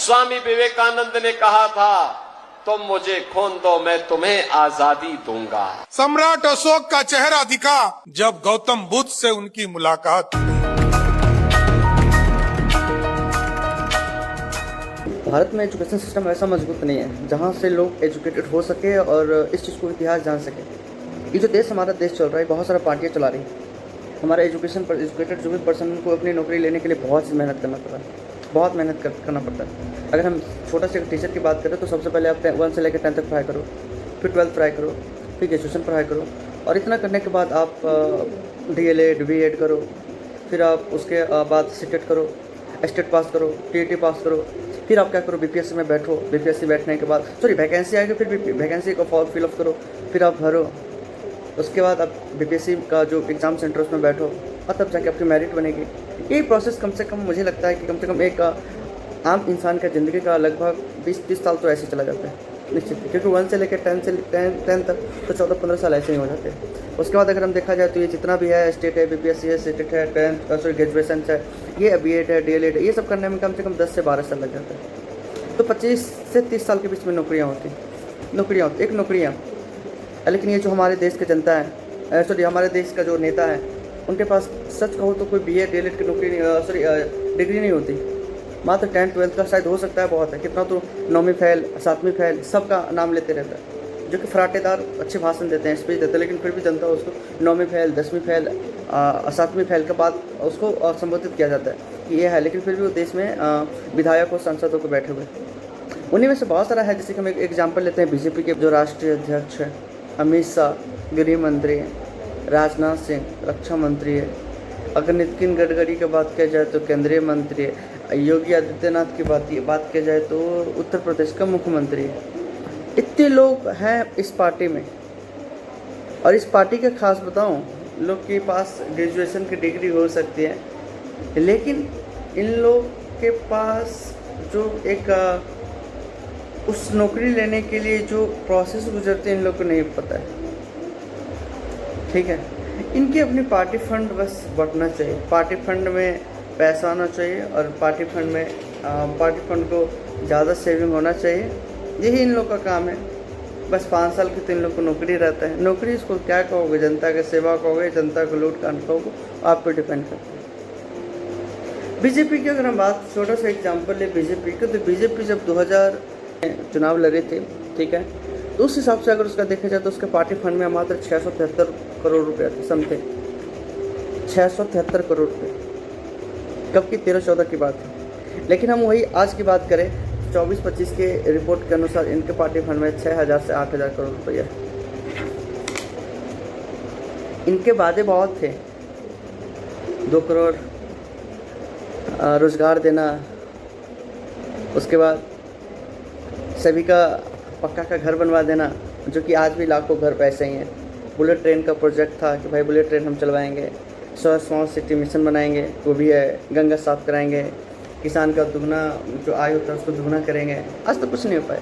स्वामी विवेकानंद ने कहा था, तुम मुझे खून दो, मैं तुम्हें आजादी दूंगा। सम्राट अशोक का चेहरा दिखा जब गौतम बुद्ध से उनकी मुलाकात हुई। भारत में एजुकेशन सिस्टम ऐसा मजबूत नहीं है जहाँ से लोग एजुकेटेड हो सके और इस चीज़ को इतिहास जान सके। ये जो देश हमारा देश चल रहा है, बहुत सारा पार्टियाँ चला रही है। हमारा एजुकेटेड जो भी पर्सन को अपनी नौकरी लेने के लिए बहुत मेहनत करना पड़ रहा है, बहुत मेहनत करना पड़ता है। अगर हम छोटा से टीचर की बात करें तो सबसे पहले आप 1 से लेकर 10 तक पढ़ाई करो, फिर 12th पढ़ाई करो, फिर ग्रेजुएशन पढ़ाई करो, और इतना करने के बाद आप DLED BEd करो, फिर आप उसके बाद सीटेट करो, स्टेट पास करो, TET पास करो, फिर आप क्या करो, BPSC में बैठो। BPSC बैठने के बाद वैकेंसी आएगी, फिर वैकेंसी को फॉर्म फिलअप करो, फिर आप भरो। उसके बाद आप BPSC का जो एग्ज़ाम सेंटर उसमें बैठो और तब जाके आपकी मेरिट बनेगी। यही प्रोसेस कम से कम मुझे लगता है कि कम से कम एक आम इंसान का ज़िंदगी का लगभग 20-30 साल तो ऐसे चला जाता है निश्चित, क्योंकि 1 से लेकर 10 तक तो 14-15 साल ऐसे ही हो जाते हैं। उसके बाद अगर हम देखा जाए तो ये जितना भी है, स्टेट है, BPSC है, सीटेट है, ग्रेजुएशन है, ये BEd है, DLED है, ये सब करने में कम से कम 10 से 12 साल लग जाते हैं। तो 25 से 30 साल के बीच में नौकरियाँ होती, एक नौकरियाँ। लेकिन ये जो हमारे देश की जनता है, हमारे देश का जो नेता है, उनके पास सच कहो तो कोई BA DLED की नौकरी डिग्री नहीं होती। मात्र 10th 12th का शायद हो सकता है, बहुत है, कितना तो 9वीं फेल, 7वीं फेल, सबका नाम लेते रहता है, जो कि फराटेदार अच्छे भाषण देते हैं, स्पीच देते हैं, लेकिन फिर भी जनता उसको 9वीं फेल, 10वीं फेल, 7वीं फेल के बाद उसको संबोधित किया जाता है कि ये है, लेकिन फिर भी वो देश में विधायक और सांसदों को बैठे हुए। उन्हीं में से बहुत सारा है, जैसे कि हम एक एग्जाम्पल लेते हैं, BJP के जो राष्ट्रीय अध्यक्ष है अमित शाह, गृह मंत्री है, राजनाथ सिंह रक्षा मंत्री है, अगर नितिन गडकरी की बात किया जाए तो केंद्रीय मंत्री है, योगी आदित्यनाथ की बात किया जाए तो उत्तर प्रदेश का मुख्यमंत्री है। इतने लोग हैं इस पार्टी में, और इस पार्टी का खास बताऊं, लोग के पास ग्रेजुएशन की डिग्री हो सकती है, लेकिन इन लोग के पास जो एक उस नौकरी लेने के लिए जो प्रोसेस गुजरते हैं, इन लोग को नहीं पता है। ठीक है, इनकी अपनी पार्टी फंड बस बढ़ना चाहिए, पार्टी फंड में पैसा आना चाहिए, और पार्टी फंड को ज़्यादा सेविंग होना चाहिए। यही इन लोग का काम है। बस 5 साल की तो इन लोग को नौकरी रहता है। नौकरी इसको क्या कहोगे, जनता की सेवा कहोगे, जनता को लूट कांड कहोगे, आप पे डिपेंड करता है। BJP की अगर हम बात, छोटा सा एग्जाम्पल ले BJP का, तो BJP जब 2000 चुनाव लड़े थे, ठीक है, तो उस हिसाब से अगर उसका देखा जाए तो उसके पार्टी फंड में मात्र 673 करोड़ रुपये थे, समथिंग 673 करोड़ रुपये। कब की, 13-14 की बात है। लेकिन हम वही आज की बात करें, 24-25 के रिपोर्ट के अनुसार इनके पार्टी फंड में 6000 से 8000 करोड़ रुपये है। इनके वादे बहुत थे, 2 करोड़ रोजगार देना, उसके बाद सभी का पक्का का घर बनवा देना, जो कि आज भी लाखों घर पैसे ही हैं। बुलेट ट्रेन का प्रोजेक्ट था कि भाई बुलेट ट्रेन हम चलवाएंगे, स्मार्ट सिटी मिशन बनाएंगे, वो भी है, गंगा साफ कराएंगे, किसान का दुगना जो आय होता है उसको दुगना करेंगे। आज तक कुछ नहीं हो पाया।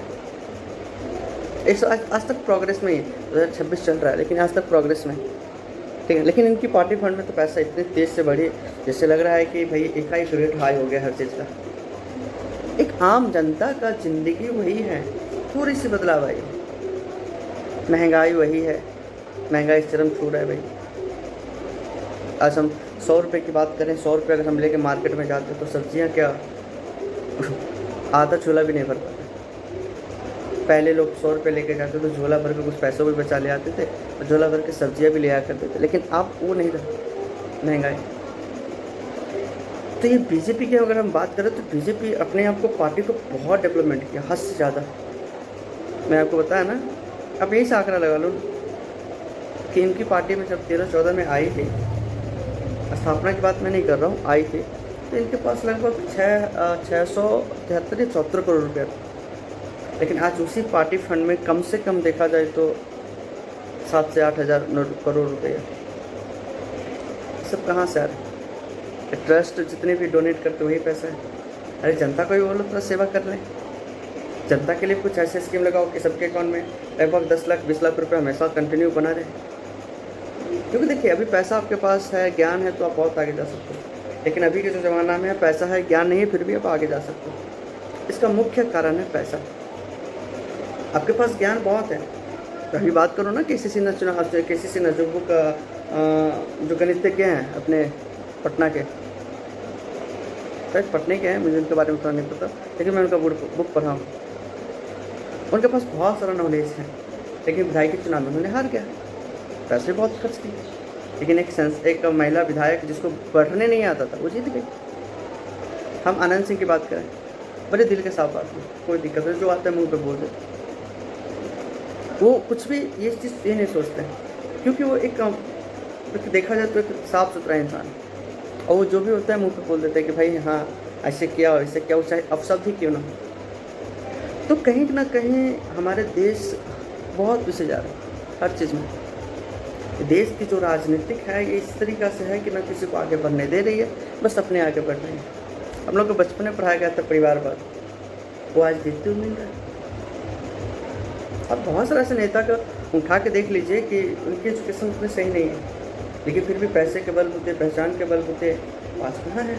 आज तक प्रोग्रेस में ही 2026 चल रहा है, लेकिन आज तक प्रोग्रेस में, ठीक है। लेकिन इनकी पार्टी फंड में तो पैसा इतनी तेज़ से बढ़ी, जैसे लग रहा है कि भाई एकाएक रेट हाई हो गया हर चीज़ का। एक आम जनता का ज़िंदगी वही है, थोड़ी सी बदलाव आई, महंगाई वही है, महंगाई चरम छू रहा है भाई। आज हम 100 रुपये की बात करें, 100 रुपये अगर हम लेके मार्केट में जाते तो सब्जियां क्या आधा झोला भी नहीं भर पाते। पहले लोग 100 रुपये लेके जाते तो झोला भर के कुछ पैसों भी बचा ले आते थे, और झोला भर के सब्जियां भी ले आया करते थे। लेकिन अब वो नहीं रहा, महंगाई। तो ये BJP की अगर हम बात करें तो BJP अपने आप को, पार्टी को बहुत डेवलपमेंट किया, हद से ज़्यादा। मैं आपको बताया ना, अब यही से आंकड़ा लगा लो कि इनकी पार्टी में जब 13-14 में आई थी, स्थापना की बात मैं नहीं कर रहा हूँ, आई थी, तो इनके पास लगभग 673-74 करोड़ रुपये था। लेकिन आज उसी पार्टी फंड में कम से कम देखा जाए तो 7 से 8 हज़ार करोड़ रुपये। सब कहाँ से आ रहे? ट्रस्ट जितने भी डोनेट करते वही पैसा है। अरे जनता को भी बोलो थोड़ा सेवा कर लें, जनता के लिए कुछ ऐसे स्कीम लगाओ कि सबके अकाउंट में लगभग 10 लाख 20 लाख रुपये हमेशा कंटिन्यू बना रहे। क्योंकि देखिए, अभी पैसा आपके पास है, ज्ञान है, तो आप बहुत आगे जा सकते हो। लेकिन अभी के जो ज़माना में पैसा है, ज्ञान नहीं है, फिर भी आप आगे जा सकते हो। इसका मुख्य कारण है पैसा। आपके पास ज्ञान बहुत है, तो अभी बात करो ना केसीसी नजरुबू का जो गणितज्ञ हैं अपने पटना के, शायद पटने के हैं, मुझे उनके बारे में थोड़ा नहीं पता, लेकिन मैं उनका बुक पढ़ा हूँ। उनके पास बहुत सारा नॉलेज है, लेकिन विधायक के चुनाव में उन्होंने हार गया, पैसे बहुत खर्च किए, लेकिन एक महिला विधायक जिसको पढ़ने नहीं आता था वो जीत गई। हम आनंद सिंह की बात करें, बड़े दिल के साफ आदमी, कोई दिक्कत नहीं, जो आता है मुँह पे बोल देते, वो कुछ भी ये चीज़ ये नहीं सोचते हैं, क्योंकि वो एक देखा जाए तो एक साफ़ सुथरा इंसान, और वो जो भी होता है मुंह पे बोल देता है कि भाई हाँ ऐसे किया और ऐसे क्या, वो चाहे अपशब्द ही क्यों ना हो। तो कहीं ना कहीं हमारे देश बहुत पीछे जा रहा है हर चीज़ में। देश की जो राजनीतिक है ये इस तरीक़ा से है कि ना किसी को आगे बढ़ने दे रही है, बस अपने आगे बढ़ रही है। हम लोग को बचपन में पढ़ाया गया था परिवारवाद, वो आज देखते हुए मिल रहा है। अब बहुत सारे ऐसे नेता का उठा के देख लीजिए कि उनकी एजुकेशन उतनी सही नहीं है, लेकिन फिर भी पैसे के बलबूते, पहचान के बलबूते पास कहाँ है।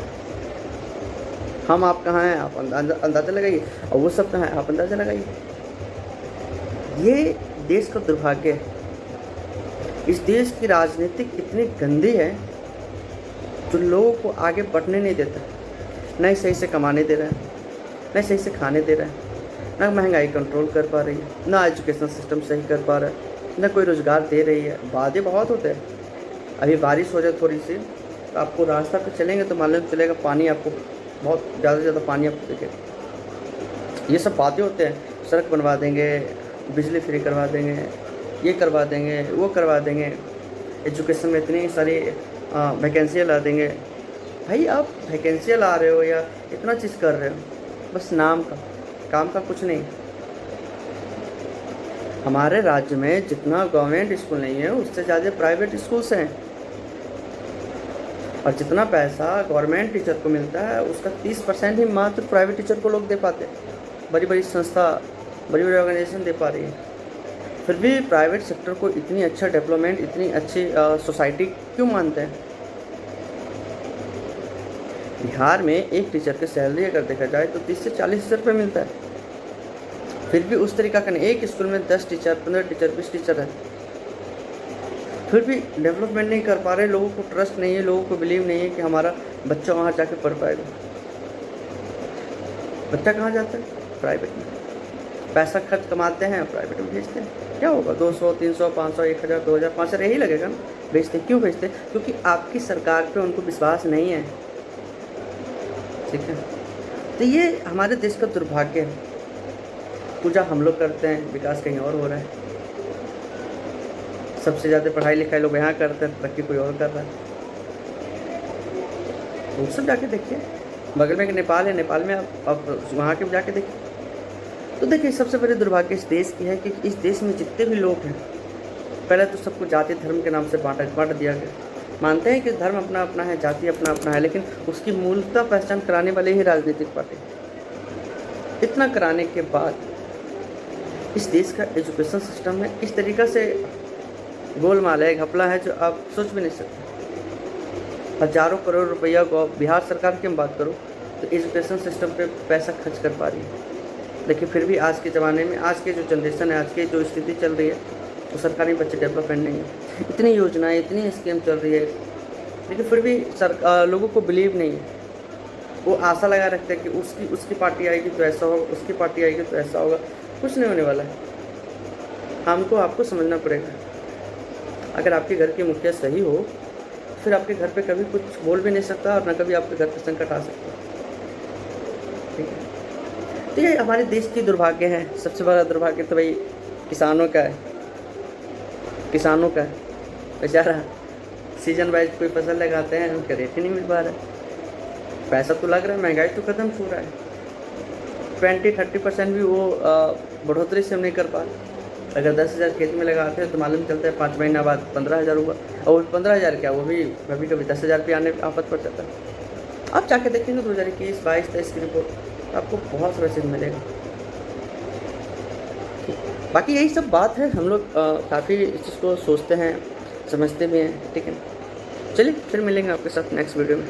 हम आप कहाँ हैं आप अंदाज़ा लगाइए, और वो सब कहाँ है आप अंदाज़ा लगाइए। ये देश का दुर्भाग्य है। इस देश की राजनीतिक इतनी गंदी है जो लोगों को आगे बढ़ने नहीं देता, न सही से कमाने दे रहा है, न सही से खाने दे रहा है, ना महंगाई कंट्रोल कर पा रही है, ना एजुकेशन सिस्टम सही कर पा रहा है, ना कोई रोज़गार दे रही है। वादे बहुत होते हैं। अभी बारिश हो जाए थोड़ी सी तो आपको रास्ता पे चलेंगे तो मालूम चलेगा पानी, आपको बहुत ज़्यादा से ज़्यादा पानी आपको दिखेगा। ये सब बातें होते हैं, सड़क बनवा देंगे, बिजली फ्री करवा देंगे, ये करवा देंगे, वो करवा देंगे, एजुकेशन में इतनी सारी वैकेंसियाँ ला देंगे। भाई आप वैकेंसियाँ ला रहे हो या इतना चीज़ कर रहे हो, बस नाम का, काम का कुछ नहीं। हमारे राज्य में जितना गवर्नमेंट स्कूल नहीं है उससे ज़्यादा प्राइवेट स्कूल्स हैं, और जितना पैसा गवर्नमेंट टीचर को मिलता है उसका 30% ही मात्र प्राइवेट टीचर को लोग दे पाते हैं। बड़ी बड़ी संस्था, बड़ी बड़ी ऑर्गेनाइजेशन दे पा रही है। फिर भी प्राइवेट सेक्टर को इतनी अच्छा डेवलपमेंट, इतनी अच्छी सोसाइटी क्यों मानते हैं। बिहार में एक टीचर की सैलरी अगर देखा जाए तो 30 से 40 हज़ार रुपये मिलता है, फिर भी उस तरीका का नहीं। एक स्कूल में 10 टीचर, 15 टीचर, 20 टीचर है, फिर भी डेवलपमेंट नहीं कर पा रहे। लोगों को ट्रस्ट नहीं है, लोगों को बिलीव नहीं है कि हमारा बच्चा वहाँ जाके पढ़ पाएगा। बच्चा कहाँ जाता है? प्राइवेट में। पैसा खर्च कमाते हैं, प्राइवेट में भेजते हैं। क्या होगा? 200, 300, 500, 1000, 2000, 5000 यही लगेगा ना। भेजते क्यों भेजते? क्योंकि आपकी सरकार पे उनको विश्वास नहीं है। ठीक है, तो ये हमारे देश का दुर्भाग्य है। पूजा हम लोग करते हैं, विकास कहीं और हो रहा है। सबसे ज़्यादा पढ़ाई लिखाई लोग यहाँ करते हैं, तरक्की कोई और कर रहा है। वो सब जाके देखिए, बगल में एक नेपाल है, नेपाल में आप वहाँ के जाके देखिए तो देखिए सबसे बड़ी दुर्भाग्य इस देश की है कि इस देश में जितने भी लोग हैं, पहले तो सबको जाति धर्म के नाम से बांट दिया गया। मानते हैं कि धर्म अपना अपना है, जाति अपना अपना है, लेकिन उसकी मूलतः पहचान कराने वाले ही राजनीतिक पार्टी। इतना कराने के बाद इस देश का एजुकेशन सिस्टम में इस तरीक़ा से गोलमाल है, घपला है, जो आप सोच भी नहीं सकते। हज़ारों करोड़ रुपया बिहार सरकार की हम बात करूँ तो एजुकेशन सिस्टम पे पैसा खर्च कर पा रही है, लेकिन फिर भी आज के ज़माने में, आज के जो जनरेशन है, आज की जो स्थिति चल रही है, तो सरकारी बच्चे डेवलपमेंट नहीं है। इतनी योजनाएं, इतनी स्कीम चल रही है, लेकिन फिर भी लोगों को बिलीव नहीं है। वो आशा लगा रखते हैं कि उसकी पार्टी आएगी तो ऐसा होगा, उसकी पार्टी आएगी तो ऐसा होगा। कुछ नहीं होने वाला है। हमको आपको समझना पड़ेगा। अगर आपके घर के मुखिया सही हो, फिर आपके घर पे कभी कुछ बोल भी नहीं सकता और न कभी आपके घर पे संकट आ सकता। ठीक है, तो ये हमारे देश की दुर्भाग्य है। सबसे बड़ा दुर्भाग्य तो भाई किसानों का है। किसानों का बेचारा सीजन वाइज कोई फसल लगाते हैं, उनका रेट ही नहीं मिल पा रहा है। पैसा तो लग रहा है, महंगाई तो कदम छू रहा है। 20-30% भी वो बढ़ोतरी से हम नहीं कर पा रहे। अगर 10,000 खेत में लगाते हैं तो मालूम चलता है 5 महीना बाद 15,000 हुआ, और 15,000 क्या, वो भी कभी कभी 10,000 भी आने आफत पड़ जाता है। आप जाके देखेंगे 2021, 22, 23 की रिपोर्ट, आपको बहुत सारा चीज़ मिलेगा। बाकी यही सब बात है। हम लोग काफ़ी इस चीज़ को सोचते हैं, समझते भी हैं। ठीक है, चलिए फिर मिलेंगे आपके साथ नेक्स्ट वीडियो में।